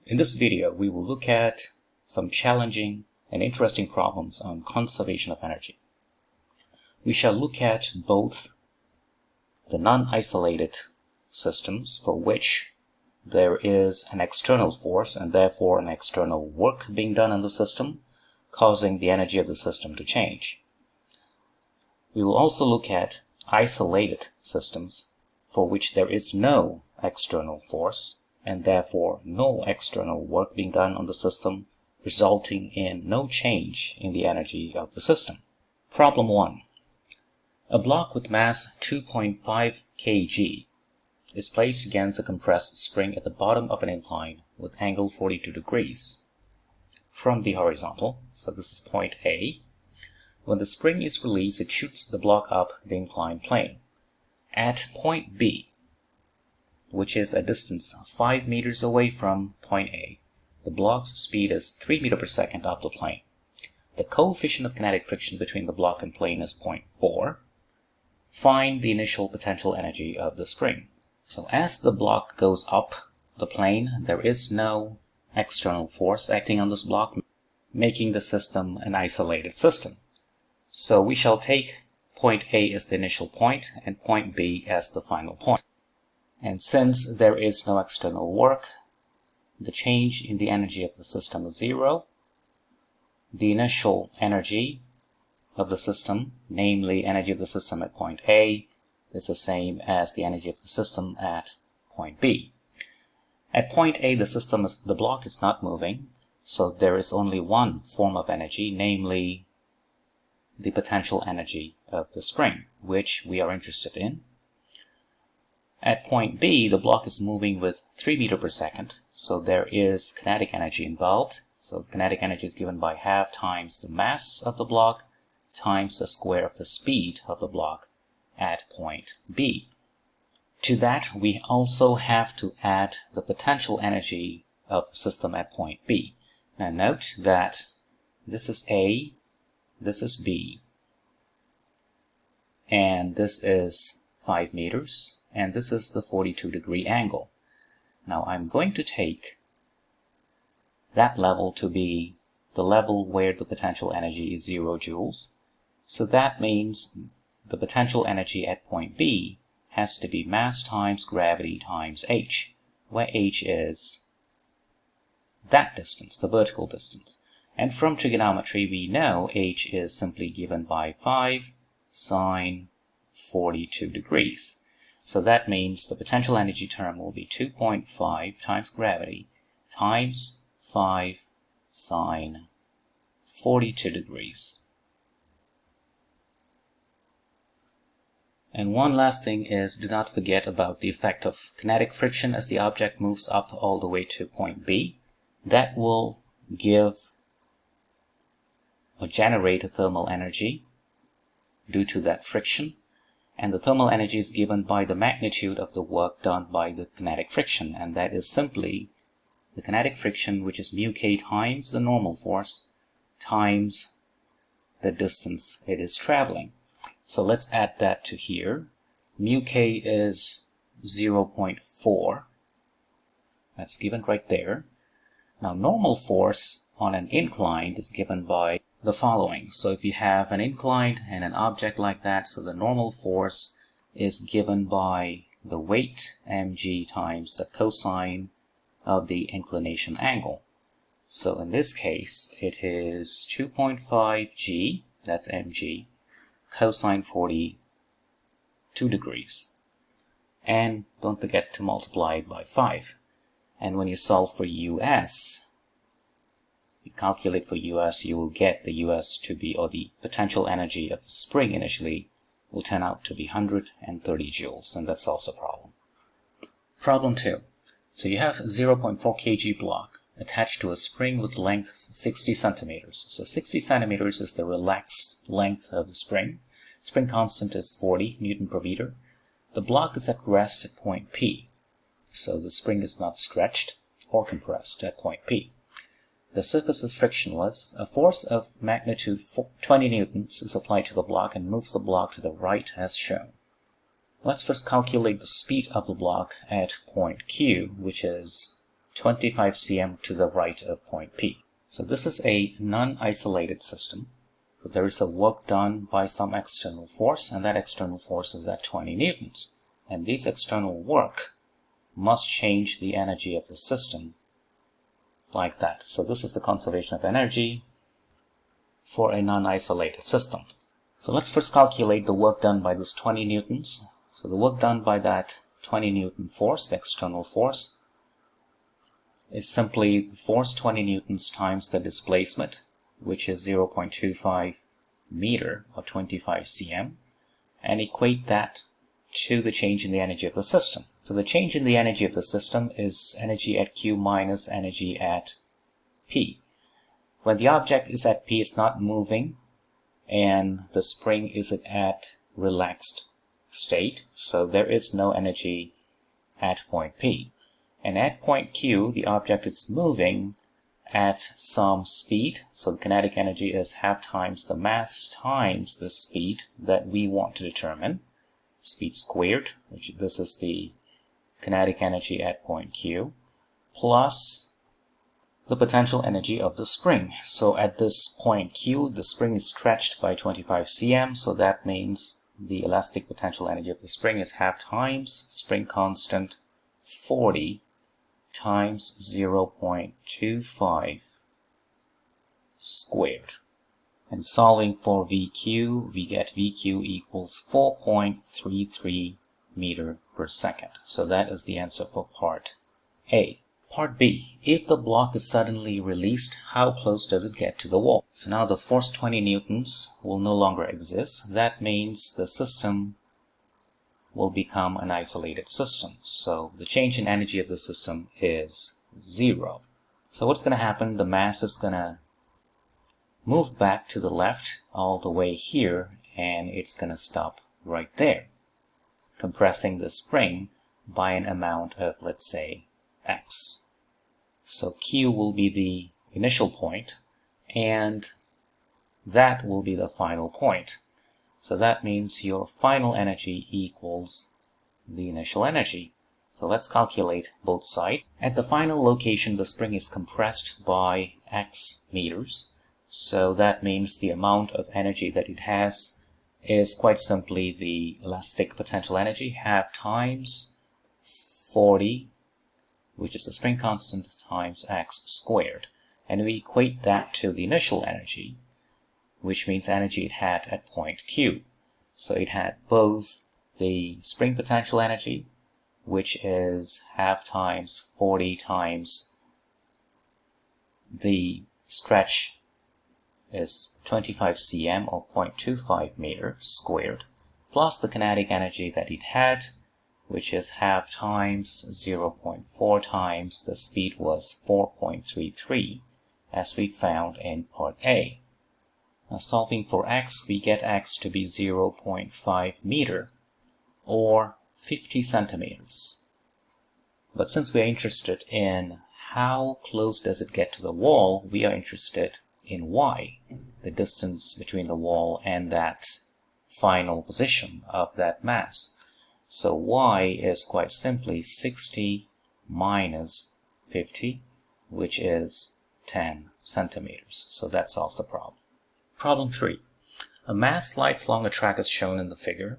In this video, we will look at some challenging and interesting problems on conservation of energy. We shall look at both the non-isolated systems for which there is an external force and therefore an external work being done in the system, causing the energy of the system to change. We will also look at isolated systems for which there is no external force and therefore no external work being done on the system, resulting in no change in the energy of the system. Problem 1. A block with mass 2.5 kg is placed against a compressed spring at the bottom of an incline with angle 42 degrees from the horizontal. So this is point A. When the spring is released, it shoots the block up the inclined plane. At point B, which is a distance 5 meters away from point A, the block's speed is 3 meters per second up the plane. The coefficient of kinetic friction between the block and plane is 0.4. Find the initial potential energy of the spring. So as the block goes up the plane, there is no external force acting on this block, making the system an isolated system. So we shall take point A as the initial point and point B as the final point. And since there is no external work, the change in the energy of the system is 0. The initial energy of the system, namely energy of the system at point A, is the same as the energy of the system at point B. At point A, the block is not moving, so there is only one form of energy, namely the potential energy of the spring, which we are interested in. At point B, the block is moving with 3 meters per second, so there is kinetic energy involved. So kinetic energy is given by half times the mass of the block times the square of the speed of the block at point B. To that, we also have to add the potential energy of the system at point B. Now note that this is A, this is B, and this is 5 meters, and this is the 42-degree angle. Now I'm going to take that level to be the level where the potential energy is 0 joules. So that means the potential energy at point B has to be mass times gravity times h, where h is that distance, the vertical distance. And from trigonometry, we know h is simply given by 5 sine 42 degrees. So that means the potential energy term will be 2.5 times gravity times 5 sine 42 degrees. And one last thing is, do not forget about the effect of kinetic friction as the object moves up all the way to point B. That will give or generate a thermal energy due to that friction. And the thermal energy is given by the magnitude of the work done by the kinetic friction. And that is simply the kinetic friction, which is mu k times the normal force times the distance it is traveling. So let's add that to here. Mu k is 0.4. That's given right there. Now normal force on an incline is given by the following. So if you have an incline and an object like that, so the normal force is given by the weight mg times the cosine of the inclination angle. So in this case, it is 2.5 g, that's mg, cosine 42 degrees. And don't forget to multiply it by 5. And when you solve for US, you calculate for US, you will get the US to be, or the potential energy of the spring initially will turn out to be 130 joules, and that solves the problem. Problem 2. So you have a 0.4 kg block attached to a spring with length 60 centimeters. So 60 centimeters is the relaxed length of the spring. Spring constant is 40 Newton per meter. The block is at rest at point P. So the spring is not stretched or compressed at point P. The surface is frictionless. A force of magnitude 20 newtons is applied to the block and moves the block to the right as shown. Let's first calculate the speed of the block at point Q, which is 25 cm to the right of point P. So this is a non-isolated system. So there is a work done by some external force, and that external force is at 20 newtons. And this external work must change the energy of the system like that. So this is the conservation of energy for a non-isolated system. So let's first calculate the work done by this 20 newtons. So the work done by that 20 Newton force, the external force, is simply the force 20 newtons times the displacement, which is 0.25 meter or 25 cm, and equate that to the change in the energy of the system. So the change in the energy of the system is energy at Q minus energy at P. When the object is at P, it's not moving, and the spring is at relaxed state, so there is no energy at point P. And at point Q, the object is moving at some speed, so the kinetic energy is half times the mass times the speed that we want to determine, speed squared, which this is the kinetic energy at point Q, plus the potential energy of the spring. So at this point Q, the spring is stretched by 25 cm, so that means the elastic potential energy of the spring is half times spring constant 40 times 0.25 squared. And solving for VQ, we get VQ equals 4.33 meter per second. So that is the answer for part A. Part B, if the block is suddenly released, how close does it get to the wall? So now the force 20 newtons will no longer exist. That means the system will become an isolated system. So the change in energy of the system is 0. So what's going to happen? The mass is going to move back to the left all the way here, and it's going to stop right there, compressing the spring by an amount of, let's say, x. So Q will be the initial point, and that will be the final point. So that means your final energy equals the initial energy. So let's calculate both sides. At the final location, the spring is compressed by x meters. So that means the amount of energy that it has is quite simply the elastic potential energy, half times 40, which is the spring constant, times x squared. And we equate that to the initial energy, which means energy it had at point Q. So it had both the spring potential energy, which is half times 40 times the stretch is 25 cm or 0.25 meter squared, plus the kinetic energy that it had, which is half times 0.4 times the speed was 4.33, as we found in part A. Now solving for x, we get x to be 0.5 meter or 50 centimeters. But since we are interested in how close does it get to the wall, we are interested in y, the distance between the wall and that final position of that mass. So y is quite simply 60 minus 50, which is 10 centimeters. So that solves the problem. Problem 3. A mass slides along a track as shown in the figure.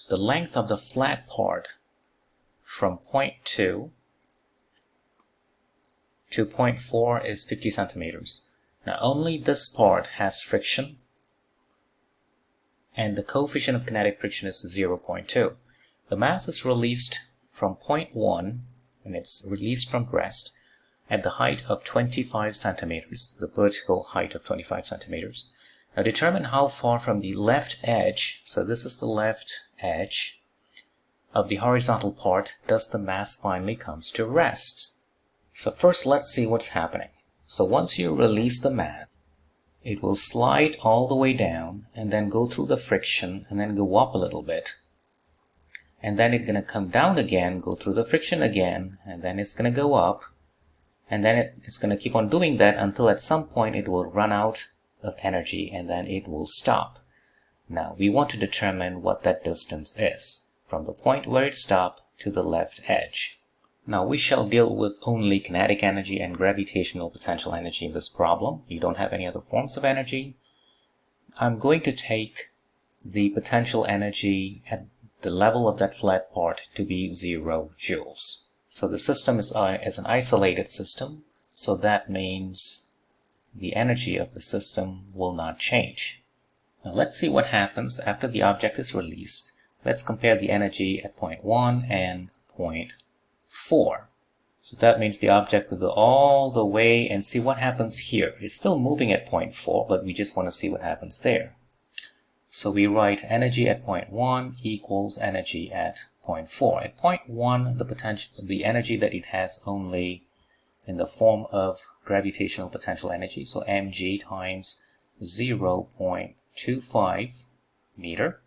The length of the flat part from point 2 to point 4 is 50 centimeters. Now only this part has friction, and the coefficient of kinetic friction is 0.2. The mass is released from point 1, and it's released from rest at the height of 25 centimeters, the vertical height of 25 centimeters. Now determine how far from the left edge, so this is the left edge of the horizontal part, does the mass finally comes to rest. So first let's see what's happening. So once you release the mass, it will slide all the way down and then go through the friction and then go up a little bit. And then it's going to come down again, go through the friction again, and then it's going to go up. And then it's going to keep on doing that until at some point it will run out of energy and then it will stop. Now we want to determine what that distance is from the point where it stopped to the left edge. Now we shall deal with only kinetic energy and gravitational potential energy in this problem. You don't have any other forms of energy. I'm going to take the potential energy at the level of that flat part to be 0 joules. So the system is an isolated system, so that means the energy of the system will not change. Now let's see what happens after the object is released. Let's compare the energy at point 1 and point 4. So that means the object will go all the way and see what happens here. It's still moving at point 4, but we just want to see what happens there. So we write energy at point 1 equals energy at point 4. At point 1, the energy that it has only in the form of gravitational potential energy, so mg times 0.25 meter.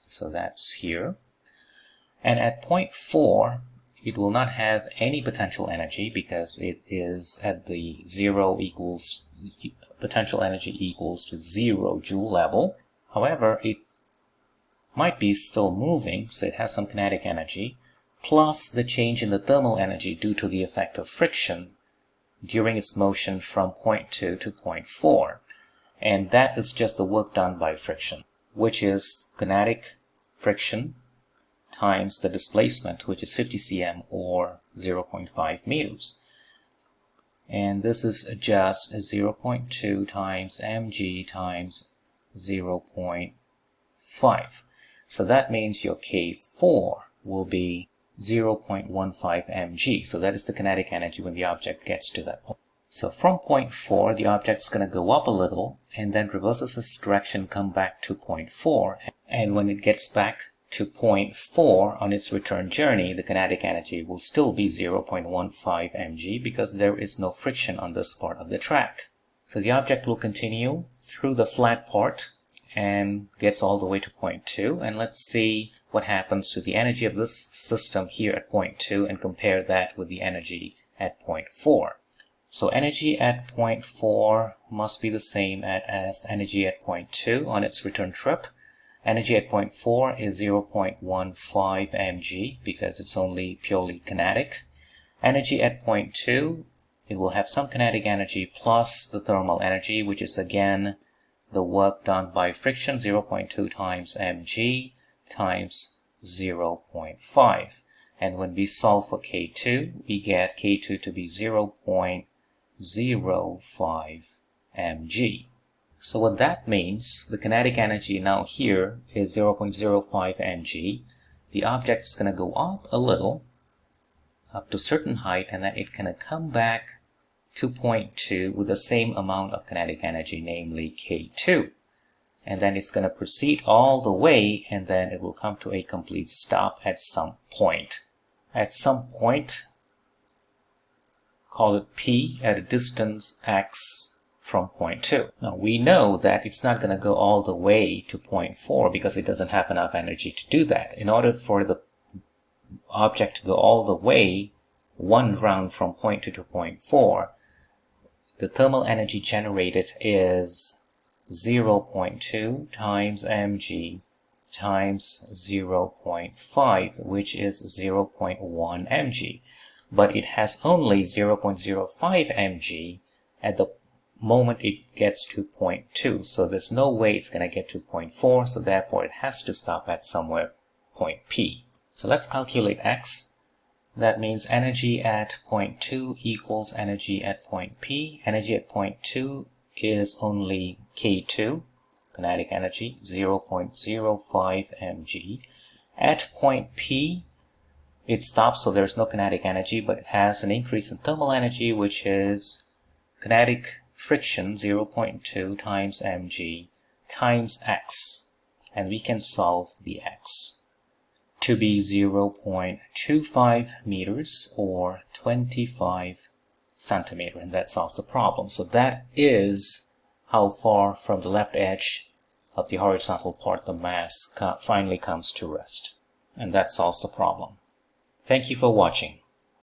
So that's here. And at point 4, it will not have any potential energy because it is at the potential energy equals to 0 joule level. However, it might be still moving, so it has some kinetic energy, plus the change in the thermal energy due to the effect of friction during its motion from point 2 to point 4. And that is just the work done by friction, which is kinetic friction times the displacement, which is 50 cm or 0.5 meters. And this is just 0.2 times mg times 0.5. So that means your K4 will be 0.15 mg. So that is the kinetic energy when the object gets to that point. So from point 4, the object's going to go up a little and then reverses its direction, come back to point 4. And when it gets back to point 4 on its return journey, the kinetic energy will still be 0.15 mg because there is no friction on this part of the track. So the object will continue through the flat part and gets all the way to point 2. And let's see what happens to the energy of this system here at point 2 and compare that with the energy at point 4. So energy at point 4 must be the same as energy at point 2 on its return trip. Energy at point 4 is 0.15 mg because it's only purely kinetic. Energy at point 2, it will have some kinetic energy plus the thermal energy, which is again the work done by friction, 0.2 times mg times 0.5. And when we solve for K2, we get K2 to be 0.05 mg. So what that means, the kinetic energy now here is 0.05 mg. The object is going to go up a little, up to a certain height, and then it's going to come back to point 2 with the same amount of kinetic energy, namely K2. And then it's going to proceed all the way, and then it will come to a complete stop at some point. At some point, call it P, at a distance x from point 2. Now we know that it's not going to go all the way to point 4 because it doesn't have enough energy to do that. In order for the object to go all the way one round from point 2 to point 4, the thermal energy generated is 0.2 times mg times 0.5, which is 0.1 mg. But it has only 0.05 mg at the moment it gets to point 2. So there's no way it's going to get to point 4, so therefore it has to stop at somewhere point P. So let's calculate x. That means energy at point 2 equals energy at point P. Energy at point 2 is only K2, kinetic energy, 0.05 mg. At point P, it stops, so there's no kinetic energy, but it has an increase in thermal energy, which is kinetic friction, 0.2 times mg times x. And we can solve the x to be 0.25 meters or 25 centimeter, and that solves the problem. So that is how far from the left edge of the horizontal part the mass finally comes to rest. And that solves the problem. Thank you for watching.